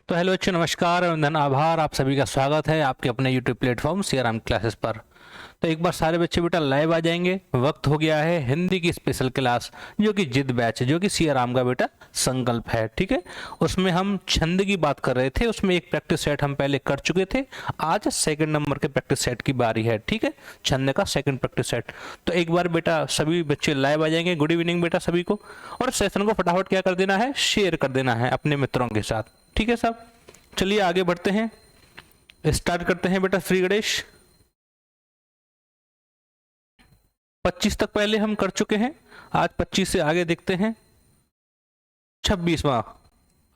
तो हेलो बच्चों, नमस्कार, वंदन, आभार। आप सभी का स्वागत है आपके अपने यूट्यूब प्लेटफॉर्म सीआराम क्लासेस पर। तो एक बार सारे बच्चे बेटा लाइव आ जाएंगे। वक्त हो गया है हिंदी की स्पेशल क्लास, जो कि जिद बैच है, जो कि सीआराम का बेटा संकल्प है। ठीक है, उसमें हम छंद की बात कर रहे थे। उसमें एक प्रैक्टिस सेट हम पहले कर चुके थे। आज सेकंड नंबर के प्रैक्टिस सेट की बारी है। ठीक है, छंद का सेकंड प्रैक्टिस सेट। तो एक बार बेटा सभी बच्चे लाइव आ जाएंगे। गुड इवनिंग बेटा सभी को। और सेशन को फटाफट क्या कर देना है, शेयर कर देना है अपने मित्रों के साथ। ठीक है साहब, चलिए आगे बढ़ते हैं, स्टार्ट करते हैं बेटा। श्री गणेश 25 तक पहले हम कर चुके हैं। आज 25 से आगे देखते हैं। 26वां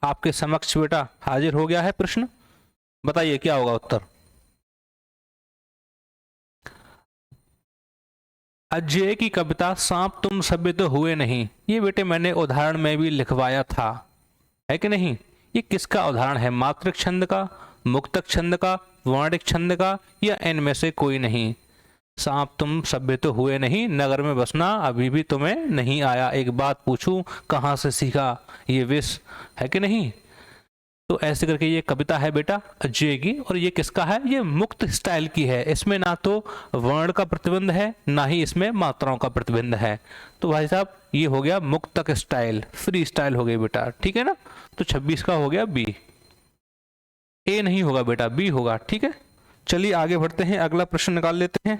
आपके समक्ष बेटा हाजिर हो गया है। प्रश्न बताइए क्या होगा उत्तर। अजय की कविता सांप तुम सभ्य तो हुए नहीं, ये बेटे मैंने उदाहरण में भी लिखवाया था, है कि नहीं। ये किसका उदाहरण है? मात्रक छंद का, मुक्तक छंद का, वर्णिक छंद का, या इनमें से कोई नहीं। सांप तुम सभ्य तो हुए नहीं, नगर में बसना अभी भी तुम्हें नहीं आया, एक बात पूछूं कहाँ से सीखा ये विष, है कि नहीं। तो ऐसे करके ये कविता है बेटा अजय की। और ये किसका है? ये मुक्त स्टाइल की है। इसमें ना तो वर्ण का प्रतिबंध है, ना ही इसमें मात्राओं का प्रतिबंध है। तो भाई साहब ये हो गया मुक्तक स्टाइल, फ्री स्टाइल हो गई बेटा। ठीक है ना। तो 26 का हो गया बी। ए नहीं होगा बेटा, बी होगा। ठीक है, चलिए आगे बढ़ते हैं, अगला प्रश्न निकाल लेते हैं।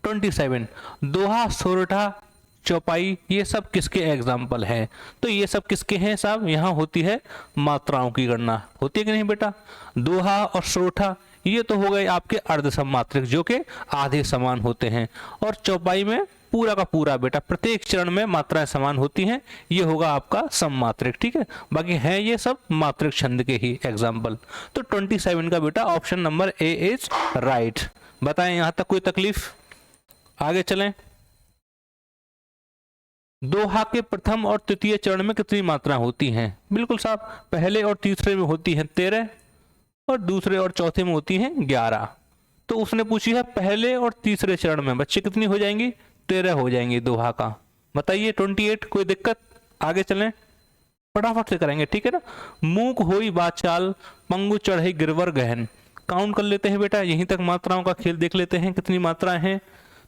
27 दोहा, सोरठा, चौपाई, ये सब किसके एग्जाम्पल हैं? तो ये सब किसके हैं साहब? यहाँ होती है मात्राओं की गणना, होती है कि नहीं बेटा। दोहा और सोरठा ये तो हो गए आपके अर्ध सम्मात्रक, जो कि आधे समान होते हैं। और चौपाई में पूरा का पूरा बेटा प्रत्येक चरण में मात्राएं समान होती हैं, ये होगा आपका सम्मात्रक। ठीक है, बाकी हैं ये सब मात्रक छंद के ही एग्जाम्पल। तो 27 का बेटा option number A is right. बताएं यहां तक कोई तकलीफ? आगे चलें। दोहा के प्रथम और तृतीय चरण में कितनी मात्राएं होती हैं? बिल्कुल साहब, पहले और तीसरे में होती हैं 13 और दूसरे और चौथे में होती हैं 11। तो उसने पूछी है पहले और तीसरे चरण में बच्चे कितनी हो जाएंगी? 13 हो जाएंगी दोहा का। बताइए 28, कोई दिक्कत? आगे चलें, फटाफट से करेंगे। ठीक है ना। मूक होई बाचाल, पंगु चढ़े गिरवर गहन। काउंट कर लेते हैं बेटा, यहीं तक मात्राओं का खेल देख लेते हैं कितनी मात्राएं हैं।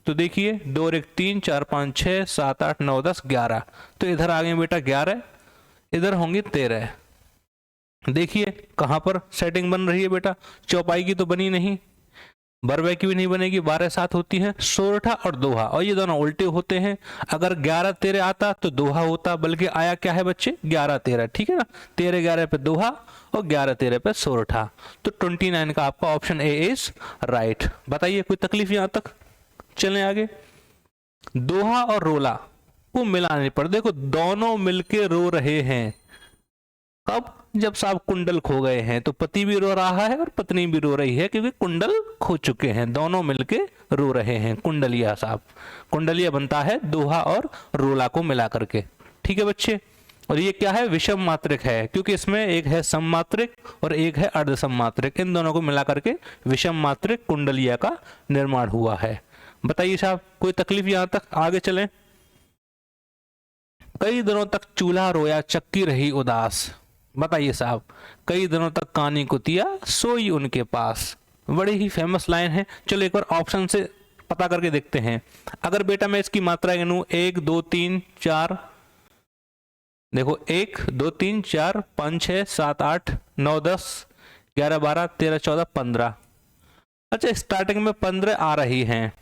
तो देखिए 2 और 1 3 4 5 6 7 8 9 10 11। तो इधर आ गए बेटा 11, इधर होंगे 13। देखिए कहां पर सेटिंग बन रही है बेटा। चौपाई की तो बनी नहीं, बरवे की भी नहीं बनेगी, 12 7 होती है। सोरठा और दोहा, और ये दोनों उल्टे होते हैं। अगर 11 13 आता तो दोहा होता, बल्कि आया क्या है बच्चे? 11 13। ठीक है ना। 13 11 पे दोहा और 11 13 पे सोरठा। तो 29 का आपका ऑप्शन ए इज राइट। बताइए कोई तकलीफ यहां तक? चलें आगे। दोहा और रोला को मिलाने पर देखो दोनों मिलके रो रहे हैं। कब? जब साहब कुंडल खो गए हैं। तो पति भी रो रहा है और पत्नी भी रो रही है, क्योंकि कुंडल खो चुके हैं। दोनों मिलके रो रहे हैं, कुंडलिया साहब। कुंडलिया बनता है दोहा और रोला को मिला करके। ठीक है बच्चे। और ये क्या है? विषम मात्रक है, क्योंकि इसमें एक है सम्मात्रक और एक है अर्ध सम्मात्रक। इन दोनों को मिला करके विषम मात्रक कुंडलिया का निर्माण हुआ है। बताइए साहब कोई तकलीफ यहां तक? आगे चलें। कई दिनों तक चूल्हा रोया, चक्की रही उदास। बताइए साहब, कई दिनों तक कानी कुतिया, सोई उनके पास। बड़ी ही फेमस लाइन है। चलो एक बार ऑप्शन से पता करके देखते हैं। अगर बेटा मैं इसकी मात्रा गिनूं 1 2 3 4, देखो 1 2 3 4 5 6 7 8 9 10 11 12 13 14 15। अच्छा, स्टार्टिंग में 15 आ रही हैं।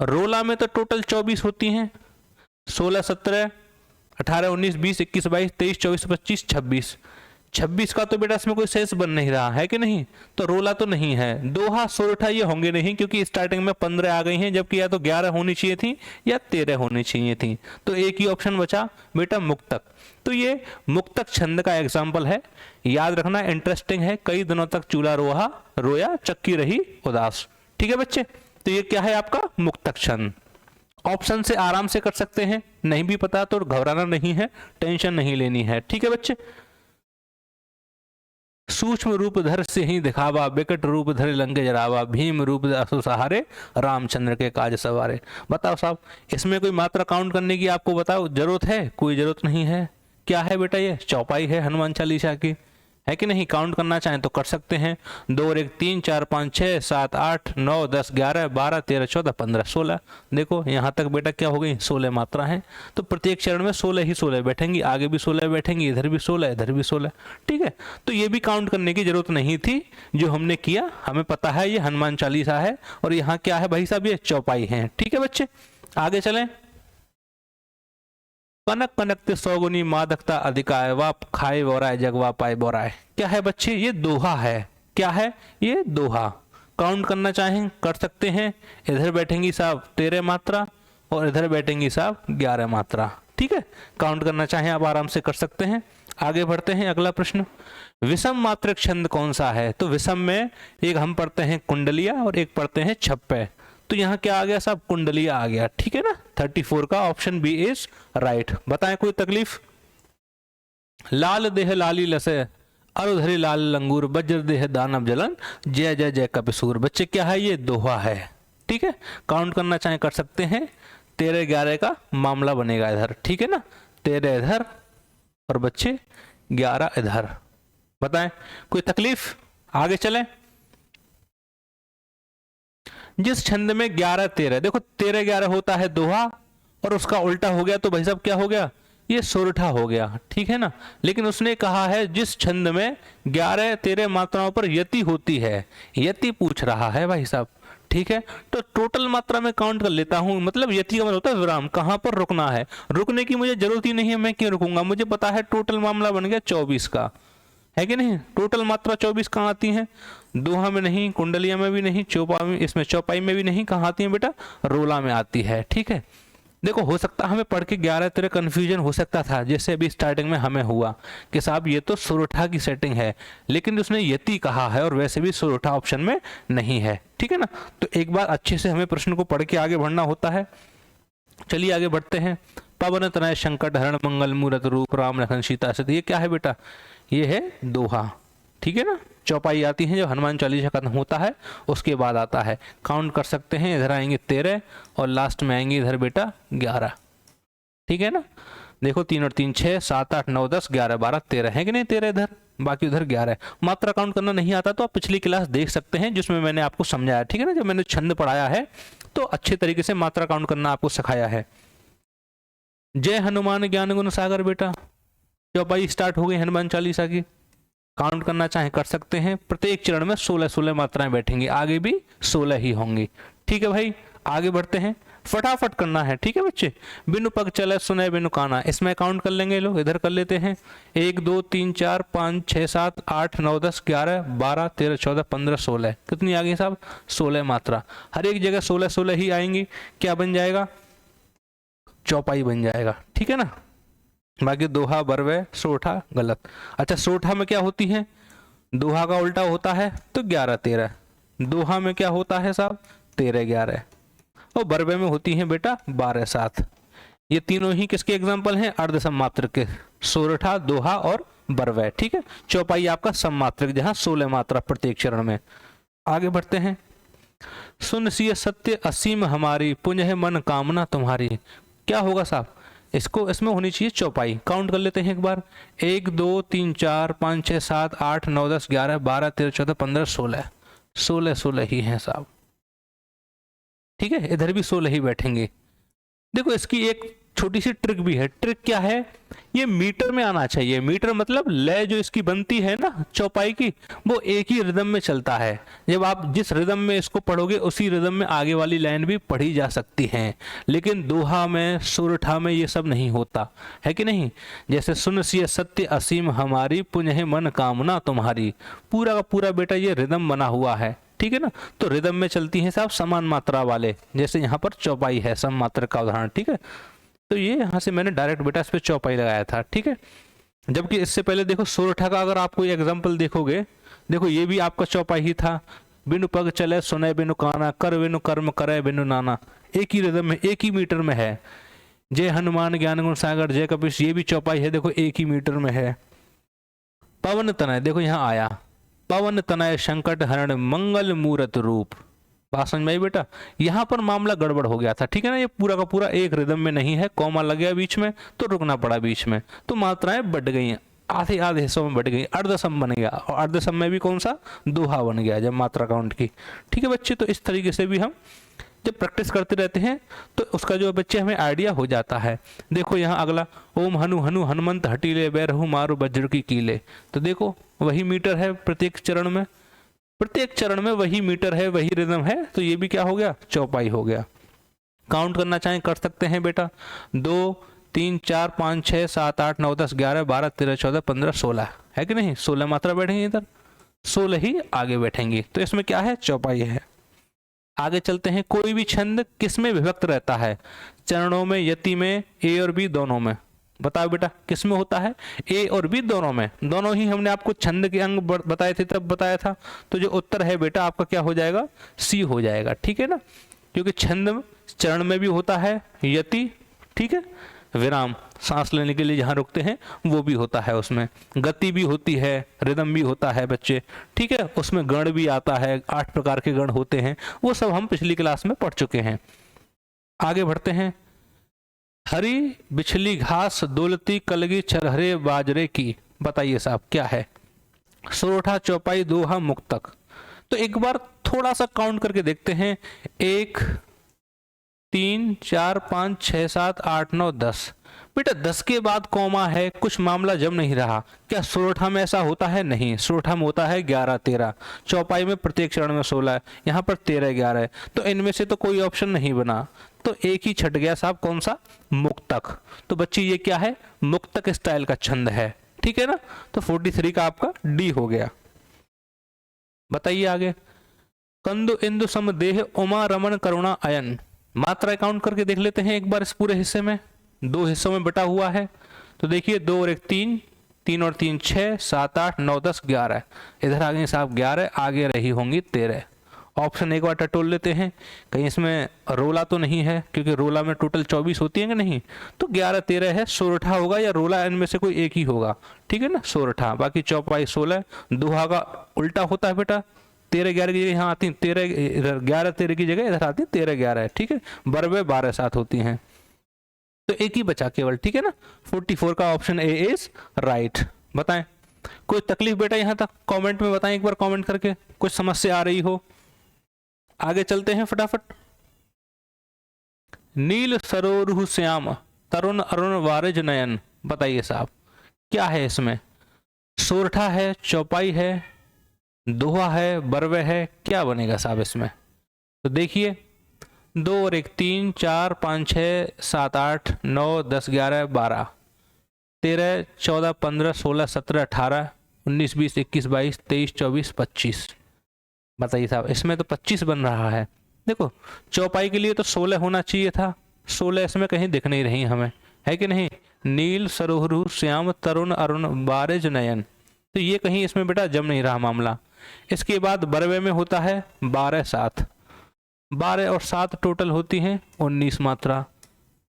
रोला में तो टोटल 24 होती हैं। 16 17 18 19 20 21 22 23 24 25 26। 26 का तो बेटा इसमें कोई शेष बन नहीं रहा है कि नहीं। तो रोला तो नहीं है। दोहा सोरठा ये होंगे नहीं, क्योंकि स्टार्टिंग में 15 आ गई हैं, जबकि या तो 11 होनी चाहिए थी या 13 होनी चाहिए थी। तो एक ही ऑप्शन बचा बेटा मुक्तक। तो ये मुक्तक छंद का एग्जाम्पल है, याद रखना, इंटरेस्टिंग है। कई दिनों तक चूल्हा रोहा रोया, चक्की रही उदास। ठीक है बच्चे। तो ये क्या है आपका? मुक्तक छंद। ऑप्शन से आराम से कर सकते हैं, नहीं भी पता तो घबराना नहीं है, टेंशन नहीं लेनी है। ठीक है बच्चे। सूक्ष्म रूप धर से ही दिखावा, विकट रूप धरे लंके जरावा, भीम रूप असु सहारे, रामचंद्र के काज सवारे। बताओ साहब, इसमें कोई मात्रा काउंट करने की आपको बताओ जरूरत है? कोई जरूरत नहीं है, क्या है बेटा, ये चौपाई है हनुमान चालीसा की, है कि नहीं। काउंट करना चाहें तो कर सकते हैं, 2 और 1 3 4 5 6 7 8 9 10 11 12 13 14 15 16। देखो यहाँ तक बेटा क्या हो गई, 16 मात्रा है। तो प्रत्येक चरण में 16 ही 16 बैठेंगी, आगे भी 16 बैठेंगी, इधर भी 16 इधर भी 16। ठीक है, तो ये भी काउंट करने की जरूरत नहीं थी, जो हमने किया हमें पता है ये हनुमान चालीसा है। और यहाँ क्या है भाई साहब, ये चौपाई है। ठीक है बच्चे, आगे चलें। कनक कनकते सौगुनी मादकता अधिकाय, वाप खाए बोराय जगवा पाए बोराय। क्या है बच्चे, ये दोहा है। क्या है ये, दोहा। काउंट करना चाहें कर सकते हैं, इधर बैठेंगी साहब 13 मात्रा और इधर बैठेंगी साहब 11 मात्रा। ठीक है, काउंट करना चाहें आप आराम से कर सकते हैं। आगे बढ़ते हैं, अगला प्रश्न, विषम मात्रक छंद कौन सा है। तो विषम में एक हम पढ़ते हैं कुंडलिया और एक पढ़ते हैं छप्पे। तो यहाँ क्या आ गया साहब, कुंडलिया आ गया। ठीक है ना, 34 का ऑप्शन बी इज राइट। बताएं कोई तकलीफ। लाल देह लाली लसे, अरुधरी लाल लंगूर, वज्र देह दानव जलन, जय जय जय कपिसूर। बच्चे क्या है, ये दोहा है। ठीक है, काउंट करना चाहें कर सकते हैं, 13 11 का मामला बनेगा इधर। ठीक है ना, 13 इधर और बच्चे 11 इधर। बताएं कोई तकलीफ, आगे चलें। जिस छंद में 11 13, देखो 13 11 होता है दोहा और उसका उल्टा हो गया तो भाई साहब क्या हो गया, ये सोरठा हो गया। ठीक है ना, लेकिन उसने कहा है जिस छंद में 11 13 मात्राओं पर यति होती है, यति पूछ रहा है भाई साहब। ठीक है, तो टोटल मात्रा में काउंट कर लेता हूं, मतलब यति का मतलब होता है विराम, कहां पर रुकना है। रुकने की मुझे जरूरत ही नहीं है, मैं क्यों रुकूंगा, मुझे पता है टोटल मामला बन गया 24 का, है कि नहीं। टोटल मात्रा 24 कहाँ आती है, दोहा में नहीं, कुंडलिया में भी नहीं, चौपाई में, इसमें चौपाई में भी नहीं, कहाँ आती है बेटा, रोला में आती है। ठीक है, देखो हो सकता हमें पढ़ के 11 13 कंफ्यूजन हो सकता था, जैसे अभी स्टार्टिंग में हमें हुआ कि साहब ये तो सोरठा की सेटिंग है, लेकिन उसने यति कहा है और वैसे भी सोरठा ऑप्शन में नहीं है। ठीक है ना, तो एक बार अच्छे से हमें प्रश्न को पढ़ के आगे बढ़ना होता है। चलिए आगे बढ़ते हैं। पवन तनय संकट हरण मंगल मूरत रूप, राम लखन सीता सहित। ये क्या है बेटा, ये है दोहा। ठीक है ना, चौपाई आती है जब हनुमान चालीसा खत्म होता है उसके बाद आता है। काउंट कर सकते हैं, इधर आएंगे 13 और लास्ट में आएंगे इधर बेटा 11। ठीक है ना, देखो 3 और 3 6 7 8 9 10 11 12 13 है कि नहीं, 13 इधर, बाकी उधर 11 है। मात्रा काउंट करना नहीं आता तो आप पिछली क्लास देख सकते हैं जिसमें मैंने आपको समझाया। ठीक है ना, जब मैंने छंद पढ़ाया है तो अच्छे तरीके से मात्रा काउंट करना आपको सिखाया है। जय हनुमान ज्ञान गुण सागर बेटा, चौपाई स्टार्ट हो गई हनुमान चालीसा की। काउंट करना चाहे कर सकते हैं, प्रत्येक चरण में 16 16 मात्राएं बैठेंगी, आगे भी 16 ही होंगी। ठीक है भाई, आगे बढ़ते हैं, फटाफट करना है। ठीक है बच्चे, बिनु पग चले सुने बिनु काना, इसमें काउंट कर लेंगे लोग, इधर कर लेते हैं 1 2 3 4 5 6 7 8 9 10 11 12 13 14 15 16। कितनी आ गई साहब, 16 मात्रा। हर एक जगह 16 16 ही आएंगी, क्या बन जाएगा, चौपाई बन जाएगा। ठीक है ना, बाकी दोहा बरवे सोठा गलत। अच्छा, सोठा में क्या होती है, दोहा का उल्टा होता है तो 11 13, दोहा में क्या होता है साहब 13 11, और बरवे में होती है बेटा 12 7। ये तीनों ही किसके एग्जाम्पल हैं, अर्ध सम्मात्रक के, सोरठा दोहा और बरवे। ठीक है, चौपाई आपका सम्मात्रक जहां 16 मात्रा प्रत्येक चरण में। आगे बढ़ते हैं। सुन सिय सत्य असीम हमारी, पुण्य मन कामना तुम्हारी। क्या होगा साहब, इसको इसमें होनी चाहिए चौपाई। काउंट कर लेते हैं एक बार, 1 2 3 4 5 6 7 8 9 10 11 12 13 14 15 16, 16 16 ही हैं साहब। ठीक है, इधर भी 16 ही बैठेंगे। देखो इसकी एक छोटी सी ट्रिक भी है। ट्रिक क्या है, ये मीटर में आना चाहिए। मीटर मतलब लय जो इसकी बनती है ना चौपाई की, वो एक ही रिदम में चलता है। जब आप जिस रिदम में इसको पढ़ोगे उसी रिदम में आगे वाली लाइन भी पढ़ी जा सकती है। लेकिन दोहा में सोरठा में ये सब नहीं होता है कि नहीं। जैसे सुन सिय सत्य असीम हमारी, पुण्य मन कामना तुम्हारी, पूरा का पूरा बेटा ये रिदम बना हुआ है। ठीक है ना, तो रिदम में चलती हैं साहब समान मात्रा वाले, जैसे यहाँ पर चौपाई है सम मात्रा का उदाहरण। ठीक है, तो ये यहाँ से मैंने डायरेक्ट बेटा इस पे चौपाई लगाया था। ठीक है, जबकि इससे पहले देखो सोरठा का अगर आप कोई एग्जाम्पल देखोगे, देखो ये भी आपका चौपाई ही था। बिनु पग चले सुने बिनु काना, कर बिनु कर्म करे बिनु नाना, एक ही रिदम में एक ही मीटर में है। जय हनुमान ज्ञान गुण सागर जय कपीश, ये भी चौपाई है, देखो एक ही मीटर में है। पवन तनय, देखो यहाँ आया, पवन तनय संकट हरण मंगल मूरत रूप। बात समझ में आई बेटा? यहाँ पर मामला गड़बड़ हो गया था, ठीक है ना, ये पूरा का पूरा एक रिदम में नहीं है, कॉमा लग गया बीच में तो रुकना पड़ा बीच में, तो मात्राएं बढ़ गई हैं, आधे आधे हिस्सों में बढ़ गई, अर्धसम बन गया, और अर्धसम में भी कौन सा, दोहा बन गया जब मात्रा काउंट की। ठीक है बच्चे, तो इस तरीके से भी हम जब प्रैक्टिस करते रहते हैं तो उसका जो बच्चे हमें आइडिया हो जाता है। देखो यहाँ अगला, ओम हनु हनु हनुमंत हटीले बैरहु मारु वज्र की कीले, तो देखो वही मीटर है प्रत्येक चरण में, प्रत्येक चरण में वही मीटर है, वही रिदम है, तो ये भी क्या हो गया, चौपाई हो गया। काउंट करना चाहें कर सकते हैं बेटा, 2 3 4 5 6 7 8 9 10 11 12 13 14 15 16 है कि नहीं, 16 मात्रा बैठेंगी इधर, 16 ही आगे बैठेंगी, तो इसमें क्या है, चौपाई है। आगे चलते हैं, कोई भी छंद किस में विभक्त रहता है, चरणों में, यति में, ए और बी दोनों में, बताओ बेटा किस में होता है, ए और बी दोनों में, दोनों ही हमने आपको छंद के अंग बताए थे तब बताया था, तो जो उत्तर है बेटा आपका क्या हो जाएगा, सी हो जाएगा, ठीक है ना, क्योंकि छंद चरण में भी होता है, यति, ठीक है, विराम सांस लेने के लिए जहाँ रुकते हैं वो भी होता है, उसमें गति भी होती है, रिदम भी होता है बच्चे, ठीक है, उसमें गण भी आता है, 8 प्रकार के गण होते हैं, वो सब हम पिछली क्लास में पढ़ चुके हैं। आगे बढ़ते हैं, हरी बिछली घास दौलती कलगी चरहरे बाजरे की, बताइए साहब क्या है, सोरठा चौपाई दोहा मुक्तक। तो एक बार थोड़ा सा काउंट करके देखते हैं, 1 3 4 5 6 7 8 9 10, बेटा 10 के बाद कॉमा है, कुछ मामला जम नहीं रहा, क्या सोरठा में ऐसा होता है, नहीं, सोरठा में होता है 11 13, चौपाई में प्रत्येक चरण में 16 है, यहाँ पर 13 11 है, तो इनमें से तो कोई ऑप्शन नहीं बना, तो एक ही छट गया साहब, कौन सा, मुक्तक। तो बच्ची ये क्या है, मुक्तक स्टाइल का छंद है, ठीक है ना, तो 43 का आपका डी हो गया। बताइए आगे, कंदु इंदु सम देह उमा रमन करुणा अयन, मात्रा काउंट करके देख लेते हैं एक बार, इस पूरे हिस्से में 2 हिस्सों में बटा हुआ है, तो देखिए 2 और 1 3, 3 और 3 6 7 8 9 10 11, इधर आ गई साहब 11, आगे रही होंगी 13। ऑप्शन एक बार टटोल लेते हैं, कहीं इसमें रोला तो नहीं है, क्योंकि रोला में टोटल 24 होती है कि नहीं, तो 11 13 है, सोरठा होगा या रोला, इनमें से कोई एक ही होगा, ठीक है ना, सोरठा, बाकी चौपाई 16, दोहा का उल्टा होता है बेटा, 13 11 की जगह यहाँ आती है 13, इधर 11 13 की जगह इधर आती है 13 11 है, ठीक है, बरबे 12 7 होती हैं, तो एक ही बचा केवल, ठीक है ना, 44 का ऑप्शन ए इज राइट। बताएं कोई तकलीफ बेटा यहाँ तक, कमेंट में बताएं एक बार, कमेंट करके कुछ समस्या आ रही हो। आगे चलते हैं फटाफट, नील सरोरुह श्याम तरुण अरुण वारिज नयन, बताइए साहब क्या है इसमें, सोरठा है, चौपाई है, दोहा है, बरवे है, क्या बनेगा साहब इसमें, तो देखिए 2 और 1 3 4 5 6 7 8 9 10 11 12 13 14 15 16 17 18 19 20 21 22 23 24 25, बताइए साहब इसमें तो 25 बन रहा है। देखो चौपाई के लिए तो 16 होना चाहिए था, 16 इसमें कहीं दिख नहीं रही हमें, है कि नहीं, नील सरोहरु श्याम तरुण अरुण बारिज नयन, तो ये कहीं इसमें बेटा जम नहीं रहा मामला। इसके बाद बरवे में होता है 12 7, 12 और 7 टोटल होती हैं 19 मात्रा,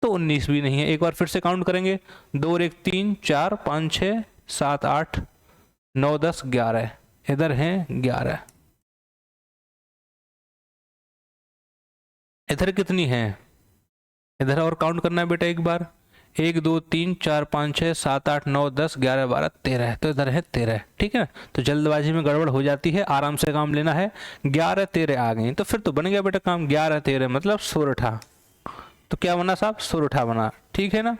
तो 19 भी नहीं है, एक बार फिर से काउंट करेंगे, 2 और 1 3 4 5 6 7 8 9 10 11, इधर हैं 11, इधर कितनी है, इधर और काउंट करना है बेटा एक बार, 1 2 3 4 5 6 7 8 9 10 11 12 13, तो इधर है 13, ठीक है, तो जल्दबाजी में गड़बड़ हो जाती है, आराम से काम लेना है, 11 13 आ गई, तो फिर तो बन गया बेटा काम, 11 13 मतलब सोरठा, तो क्या बना साहब, सोरठा बना, ठीक है ना।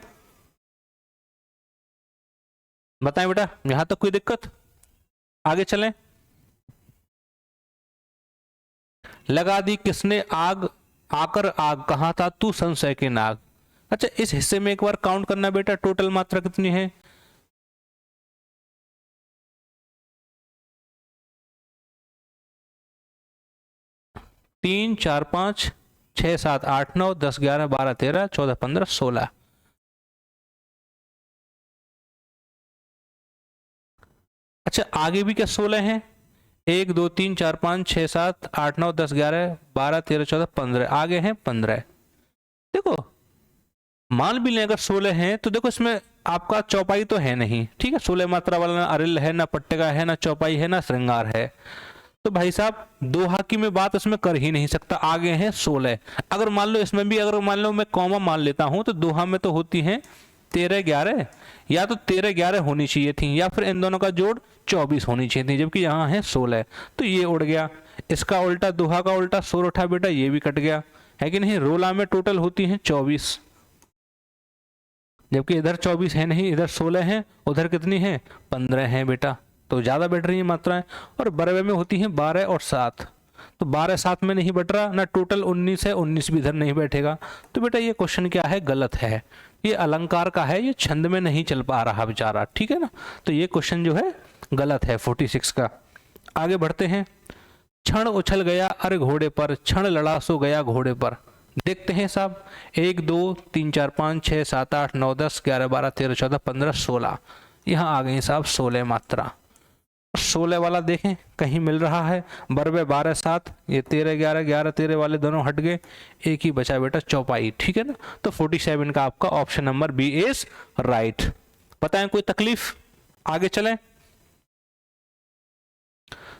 बताएं बेटा यहां तक कोई दिक्कत, आगे चलें, लगा दी किसने आग आकर आग कहा था तू संशय के नाग, अच्छा इस हिस्से में एक बार काउंट करना बेटा, टोटल मात्रा कितनी है, तीन 4 5 6 7 8 9 10 11 12 13 14 15 16, अच्छा आगे भी क्या 16 हैं, 1 2 3 4 5 6 7 8 9 10 11 12 13 14 15, आगे हैं 15। देखो मान भी लें अगर 16 हैं तो देखो इसमें आपका चौपाई तो है नहीं, ठीक है, 16 मात्रा वाला ना अरिल है, ना पट्टिका है, ना चौपाई है, ना श्रृंगार है, तो भाई साहब दोहा की मैं बात इसमें कर ही नहीं सकता, आगे हैं 16। अगर मान लो इसमें भी, अगर मान लो मैं कॉमा मान लेता हूं, तो दोहा में तो होती हैं 13 11, या तो 13 11 होनी चाहिए थी, या फिर इन दोनों का जोड़ 24 होनी चाहिए थी, जबकि यहाँ है 16। तो ये उड़ गया, इसका उल्टा, दोहा का उल्टा सोरठा बेटा, ये भी कट गया, है कि नहीं। रोला में टोटल होती हैं 24, जबकि इधर 24 है नहीं, इधर 16 है, उधर कितनी है 15 है बेटा, तो ज़्यादा बैठ रही है मात्राएं। और बरवे में होती हैं 12 और 7, तो 12 7 में नहीं बैठ रहा ना, टोटल 19 है, 19 भी इधर नहीं बैठेगा। तो बेटा ये क्वेश्चन क्या है, गलत है, ये अलंकार का है, ये छंद में नहीं चल पा रहा बेचारा, ठीक है ना। तो ये क्वेश्चन जो है गलत है 46 का। आगे बढ़ते हैं। क्षण उछल गया अर घोड़े पर, क्षण लड़ा सो गया घोड़े पर। देखते हैं साहब, 1 2 3 4 5 6 7 8 9 10 11 12 13 14 15 16, यहाँ आ गई साहब 16 मात्रा। 16 वाला देखें कहीं मिल रहा है, बरबे 12 7, ये 13 11 11 13 वाले दोनों हट गए, एक ही बचा बेटा चौपाई, ठीक है ना। तो 47 का आपका option number B is right. बताएं कोई तकलीफ, आगे चलें।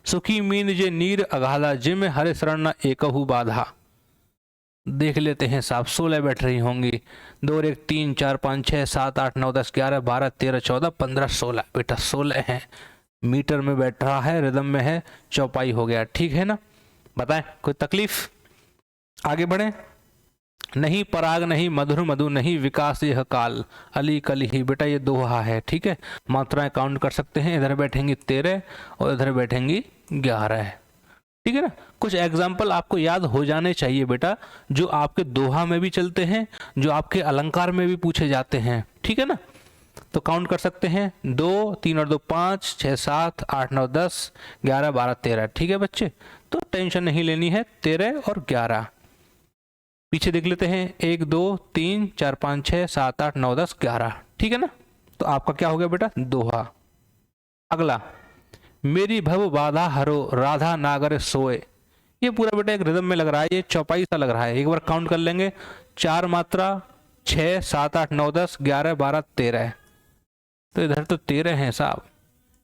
सुखी मीन जे नीर अघाला, जिम हरे शरण न एकहु बाधा। देख लेते हैं साहब, 16 बैठ रही होंगी, 2 1 3 4 5 6 7 8 9 10 11 12 13 14 15 16, बेटा 16 है, मीटर में बैठ रहा है, रिदम में है, चौपाई हो गया, ठीक है ना। बताएं कोई तकलीफ, आगे बढ़े। नहीं पराग नहीं मधुर मधु, नहीं विकास यह काल, अली कली ही, बेटा ये दोहा है, ठीक है। मात्राएं काउंट कर सकते हैं, इधर बैठेंगी 13 और इधर बैठेंगी 11, ठीक है ना। कुछ एग्जाम्पल आपको याद हो जाने चाहिए बेटा, जो आपके दोहा में भी चलते हैं, जो आपके अलंकार में भी पूछे जाते हैं, ठीक है ना। तो काउंट कर सकते हैं, 2 3 और 2 5 6 7 8 9 10 11 12 13, ठीक है बच्चे। तो टेंशन नहीं लेनी है, 13 और 11। पीछे देख लेते हैं, 1 2 3 4 5 6 7 8 9 10 11, ठीक है ना। तो आपका क्या हो गया बेटा, दोहा। अगला, मेरी भव बाधा हरो, राधा नागर सोए। ये पूरा बेटा एक रिदम में लग रहा है, ये चौपाई सा लग रहा है। एक बार काउंट कर लेंगे, 4 मात्रा, 6 7 8 9 10 11 12 13, तो इधर तो 13 है साहब।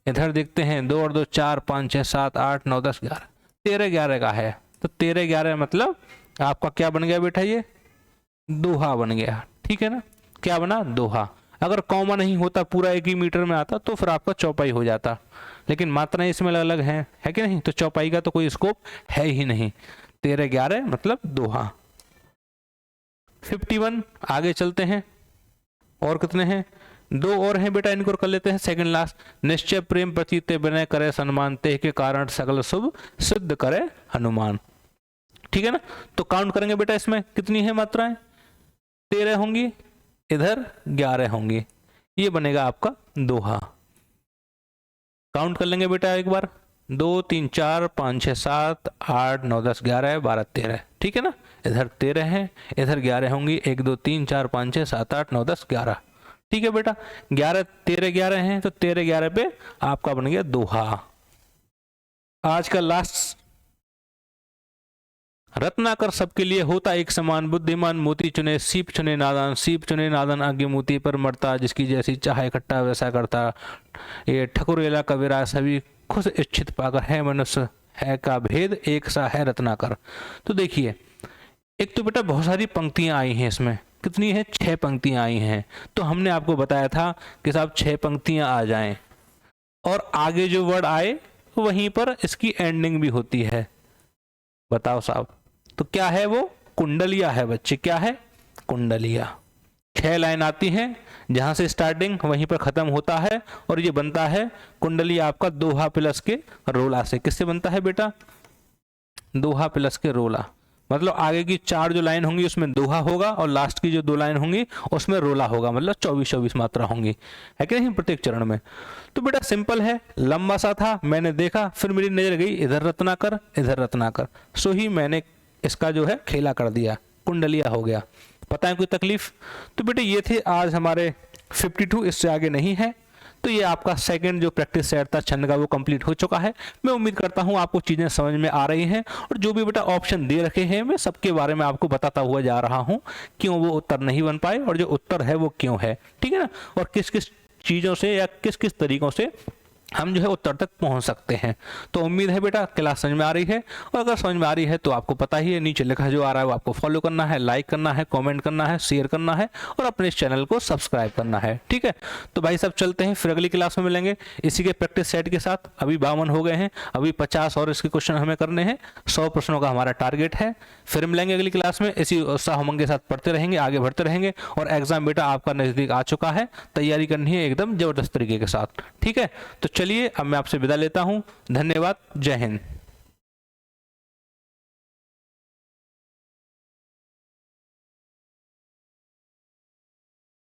इधर देखते हैं, 2 और 2 4 5 6 7 8 9 10 11, 13 11 का है। तो 13 11 मतलब आपका क्या बन गया बेटा, ये दोहा बन गया, ठीक है ना। क्या बना, दोहा। अगर कॉमा नहीं होता, पूरा एक ही मीटर में आता, तो फिर आपका चौपाई हो जाता, लेकिन मात्राएं इसमें अलग अलग हैं, है कि नहीं। तो चौपाई का तो कोई स्कोप है ही नहीं, 13 11 मतलब दोहा। 51, आगे चलते हैं। और कितने हैं, 2 और हैं बेटा, इनको कर लेते हैं सेकंड लास्ट। निश्चय प्रेम प्रतीते विनय करे सम्मान, तेह के कारण सकल शुभ सिद्ध करे हनुमान, ठीक है ना। तो काउंट करेंगे बेटा, इसमें कितनी है मात्राएं, 13 होंगी, इधर 11 होंगी, ये बनेगा आपका दोहा। काउंट कर लेंगे बेटा एक बार, 2 3 4 5 6 7 8 9 10 11 12 13, ठीक है ना। इधर 13 है, इधर 11 होंगी, 1 2 3 4 5 6 7 8 9 10 11, ठीक है बेटा। 11 13 11 हैं, तो 13 11 पे आपका बन गया दोहा। आज का लास्ट, रत्नाकर सबके लिए होता एक समान, बुद्धिमान मोती चुने सीप चुने नादान, सीप चुने नादान आगे मोती पर मरता, जिसकी जैसी चाहे इकट्ठा वैसा करता। ये ठकुरेला कबीरा सभी खुश इच्छित पाकर, है मनुष्य है का भेद एक सा है रत्नाकर। तो देखिए, एक तो बेटा बहुत सारी पंक्तियां आई हैं इसमें, कितनी है, 6 पंक्तियां आई हैं। तो हमने आपको बताया था कि साहब 6 पंक्तियां आ जाएं, और आगे जो वर्ड आए वहीं पर इसकी एंडिंग भी होती है। बताओ साहब, तो क्या है वो, कुंडलिया है बच्चे, क्या है, कुंडलिया। 6 लाइन आती हैं, जहां से स्टार्टिंग वहीं पर खत्म होता है, और ये बनता है कुंडलिया आपका दोहा प्लस के रोला से। किससे बनता है बेटा, दोहा प्लस के रोला। मतलब आगे की 4 जो लाइन होंगी उसमें दोहा होगा, और लास्ट की जो 2 लाइन होंगी उसमें रोला होगा, मतलब 24 मात्रा होंगी, है कि नहीं, प्रत्येक चरण में। तो बेटा सिंपल है, लंबा सा था, मैंने देखा, फिर मेरी नजर गई इधर रत्नाकर इधर रत्नाकर, सो ही मैंने इसका जो है खेला कर दिया, कुंडलिया हो गया। पता है कोई तकलीफ। तो बेटे ये थे आज हमारे 52, इससे आगे नहीं है। तो ये आपका सेकंड जो प्रैक्टिस सेट था छंद का, वो कंप्लीट हो चुका है। मैं उम्मीद करता हूँ आपको चीज़ें समझ में आ रही हैं, और जो भी बेटा ऑप्शन दे रखे हैं मैं सबके बारे में आपको बताता हुआ जा रहा हूँ, क्यों वो उत्तर नहीं बन पाए, और जो उत्तर है वो क्यों है, ठीक है ना। और किस किस चीज़ों से या किस किस तरीक़ों से हम जो है उत्तर तक पहुंच सकते हैं। तो उम्मीद है बेटा क्लास समझ में आ रही है, और अगर समझ में आ रही है तो आपको पता ही है, नीचे लिखा जो आ रहा है वो आपको फॉलो करना है, लाइक करना है, कमेंट करना है, शेयर करना है और अपने इस चैनल को सब्सक्राइब करना है। ठीक है, तो भाई साहब चलते हैं, फिर अगली क्लास में मिलेंगे इसी के प्रैक्टिस सेट के साथ। अभी 52 हो गए हैं, अभी 50 और इसके क्वेश्चन हमें करने हैं, 100 प्रश्नों का हमारा टारगेट है। फिर मिलेंगे अगली क्लास में, इसी उत्साह उमंग के साथ पढ़ते रहेंगे, आगे बढ़ते रहेंगे। और एग्जाम बेटा आपका नजदीक आ चुका है, तैयारी करनी है एकदम जबरदस्त तरीके के साथ। ठीक है, तो चलिए अब मैं आपसे विदा लेता हूं। धन्यवाद, जय हिंद।